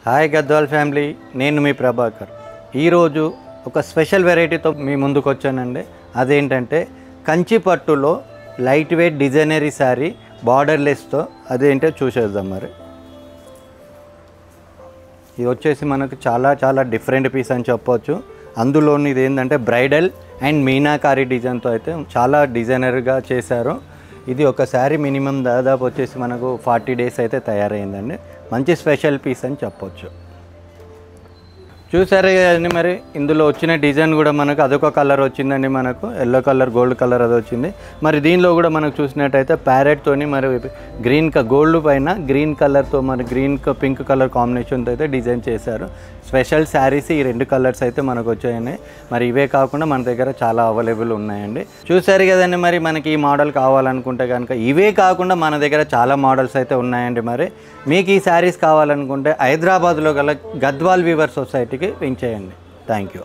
Hi Gadwal family, నేను మీ ప్రభాకర్. ఈరోజు ఒక స్పెషల్ వెరైటీతో మీ ముందుకు వచ్చానండి. అదేంటంటే కంచి పట్టులో లైట్ వెయిట్ డిజైనరీ శారీ బార్డర్లెస్తో. అదేంటో చూసేద్దాం. మరి ఇది వచ్చేసి మనకు చాలా డిఫరెంట్ పీస్ అని చెప్పవచ్చు. అందులోని ఇది ఏంటంటే బ్రైడల్ అండ్ మీనాకారి డిజైన్తో అయితే చాలా డిజైనర్గా చేశారు. ఇది ఒక శారీ మినిమం దాదాపు వచ్చేసి మనకు 40 డేస్ అయితే తయారైందండి. మంచి స్పెషల్ పీస్ అని చెప్పొచ్చు. చూసారు కదండి, మరి ఇందులో వచ్చిన డిజైన్ కూడా మనకు అదొక కలర్ వచ్చిందండి. మనకు ఎల్లో కలర్, గోల్డ్ కలర్ అది వచ్చింది. మరి దీనిలో కూడా మనకు చూసినట్టయితే ప్యారెట్తోని మరి గ్రీన్ గోల్డ్ పైన గ్రీన్ కలర్తో మరి గ్రీన్ పింక్ కలర్ కాంబినేషన్తో అయితే డిజైన్ చేశారు. స్పెషల్ శారీస్ ఈ 2 కలర్స్ అయితే మనకు వచ్చాయండి. మరి ఇవే కాకుండా మన దగ్గర చాలా అవైలబుల్ ఉన్నాయండి. చూసారు కదండి, మరి మనకి ఈ మోడల్ కావాలనుకుంటే కనుక ఇవే కాకుండా మన దగ్గర చాలా మోడల్స్ అయితే ఉన్నాయండి. మరి మీకు ఈ శారీస్ కావాలనుకుంటే హైదరాబాద్లో గల గద్వాల్ వీవర్ సొసైటీకి పింక్ చేయండి. Thank you.